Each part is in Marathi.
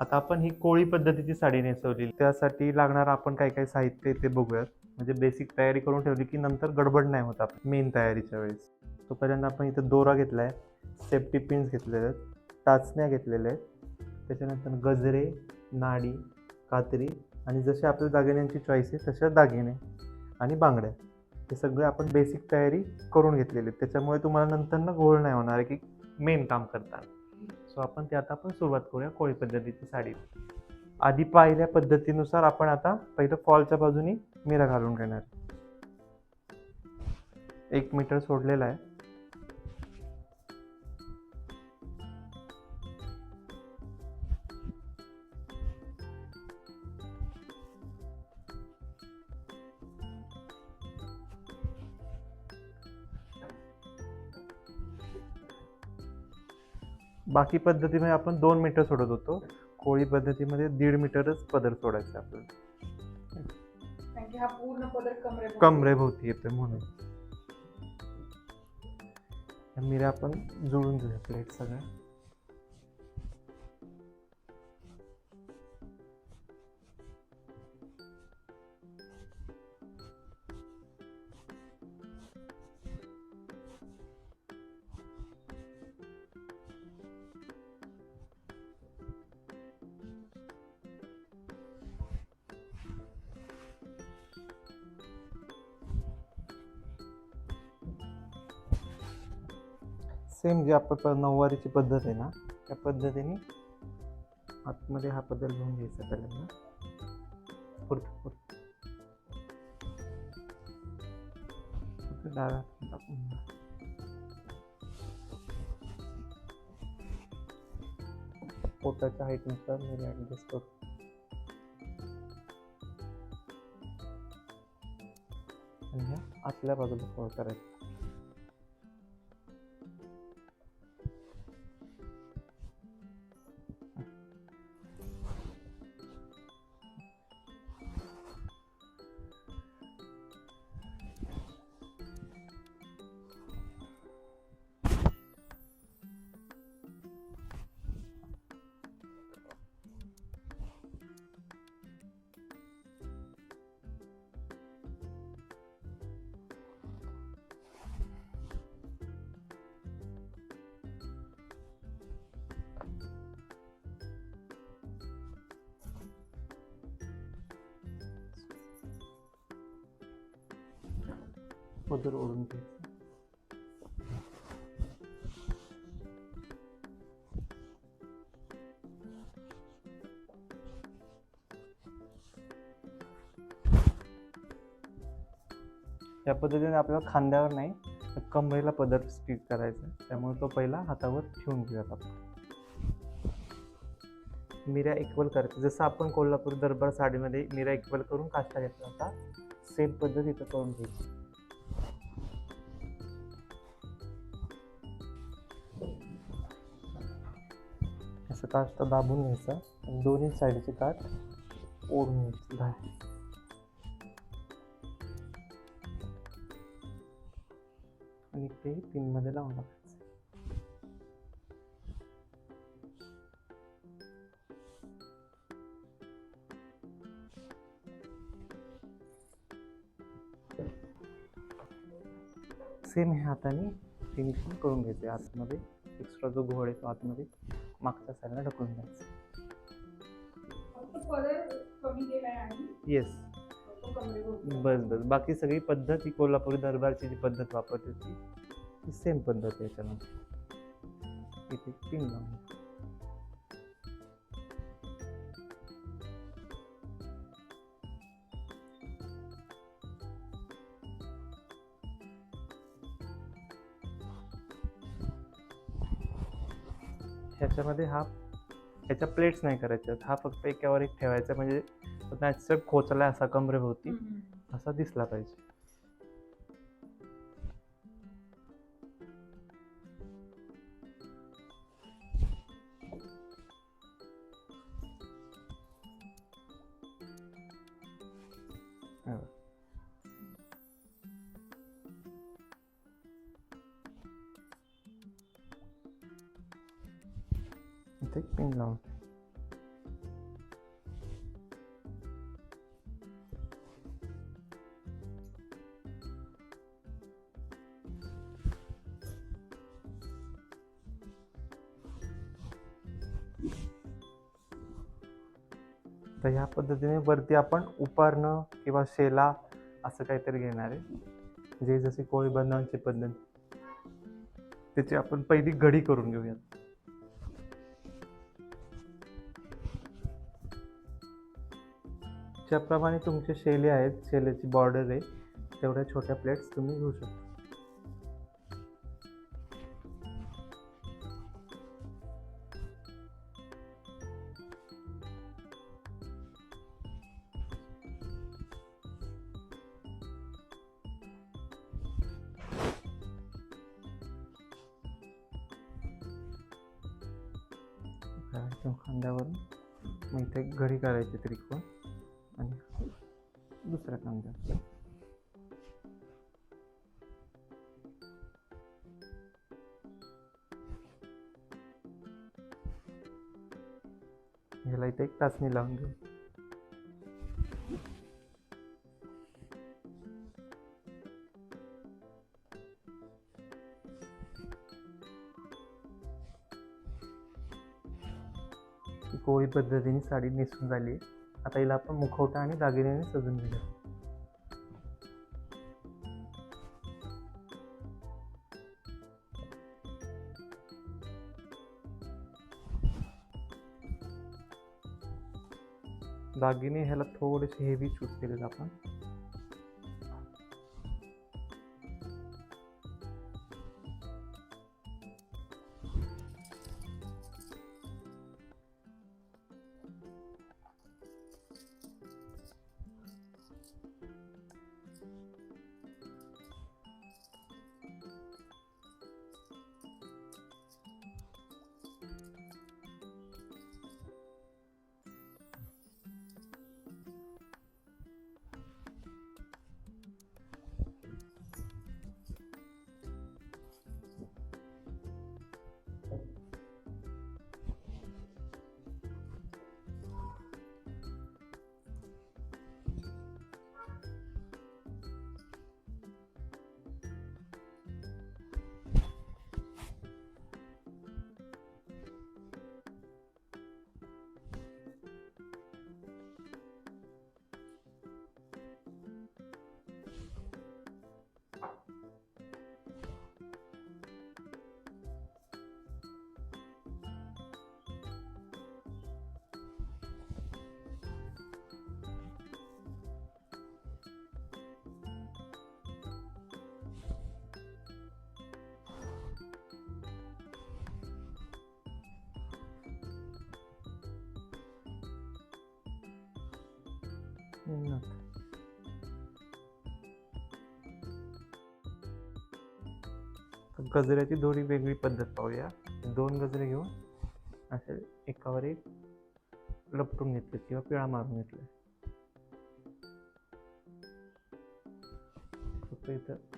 आता आपण ही कोळी पद्धतीची साडी नेसवलेली, त्यासाठी लागणार आपण काय काय साहित्य ते बघूयात. म्हणजे बेसिक तयारी करून ठेवली की नंतर गडबड नाही होत आपण मेन तयारीच्या वेळेस. तोपर्यंत आपण इथं दोरा घेतलाय, सेफ्टी पिन्स घेतलेले आहेत, टाचण्या घेतलेल्या आहेत, त्याच्यानंतर गजरे, नाडी, कात्री आणि जसे आपल्या दागिन्यांची चॉईस आहे तशा दागिने आणि बांगड्या, हे सगळे आपण बेसिक तयारी करून घेतलेले आहेत. त्याच्यामुळे तुम्हाला नंतर ना घोळ नाही होणार आहे की मेन काम करताना. सो आपण ते आता आपण सुरुवात करूया कोळी पद्धतीची साडी. आधी पाहिल्या पद्धतीनुसार आपण आता पहिलं फॉलच्या बाजूनी मिरा घालून घेणार. 1 मीटर सोडलेला आहे. बाकी पद्धतीमध्ये आपण 2 मीटर सोडत होतो, कोळी पद्धतीमध्ये 1.5 मीटरच पदर सोडायचा आपल्याला, कारण की हा पूर्ण पदर कमरेभोवती येतो म्हणून. मिऱ्या आपण जुळून घेऊया प्लेट सगळ्या. सेम जी आपण नऊवारीची पद्धत आहे ना, त्या पद्धतीने आतमध्ये हा पदर घेऊन घ्यायचा पहिल्यांदा. डाव्या पोटाच्या हाईटनुसार मी ऍडजस्ट करू. आणि ह्या आतल्या बाजूला फोल्ड करायचं. पदर ओढून घ्यायचं. या पद्धतीने आपल्याला खांद्यावर नाही तर कमरेला पदर स्टिच करायचा, त्यामुळे तो पहिला हातावर ठेवून घेऊयात आपण. मिऱ्या इक्वल करायचं, जसं आपण कोल्हापूर दरबार साडीमध्ये मिऱ्या इक्वल करून काष्टा घेतला होता, सेम पद्धत इथं करून घ्यायची. असं काष्टा दाबून घ्यायचा आणि दोन्ही साईडची काठ ओढून घ्यायची. आणि ते पिन मध्ये लावून टाकायचं. सेम ह्या हाताने फिनिशिंग करून घ्यायचे. आतमध्ये एक्स्ट्रा जो घोळ आहे तो आतमध्ये मागच्या साईडला ढकलून द्यायचा. येस, बस बस. बाकी सगळी पद्धत ही कोल्हापुरी दरबारची जी पद्धत वापरते ती सेम पद्धत आहे. याच्यानंतर इथे पिन लावून ह्याच्यामध्ये ह्याच्या प्लेट्स नाही करायच्या, हा फक्त एकावर एक ठेवायचा, म्हणजे नॅचरल खोचला असा कमरेभोवती असा दिसला पाहिजे. इथे पिन लावून तर ह्या पद्धतीने वरती आपण उपारणं किंवा शेला असं काहीतरी घेणार आहे, जे जसे कोळी बांधवांची पद्धत, त्याची आपण पहिली घडी करून घेऊयात. ज्याप्रमाणे तुमचे शेले आहेत, शेलेची बॉर्डर आहे, तेवढ्या छोट्या प्लेट्स तुम्ही घेऊ शकता. करायचं खांद्यावरून, मग इथे घडी करायची त्रिकोण आणि दुसऱ्या खांद्यावर. ह्याला इथे एक टाचणी लावून घेऊ. कोळी पद्धतीने साडी नेसून झाली. आता हिला आपण मुखवटा आणि दागिन्याने सजून घेऊया. दागिने ह्याला थोडेसे हेवी चूज केलेत आपण. गजऱ्याची थोडी वेगळी पद्धत पाहूया. 2 गजरे घेऊन असे एकावर एक लपटून घेतले किंवा पिळा मारून घेतले. फक्त इथं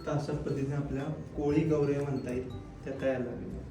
तर अशा पद्धतीने आपल्या कोळी गौऱ्या म्हणता येईल त्या तयार झालेल्या.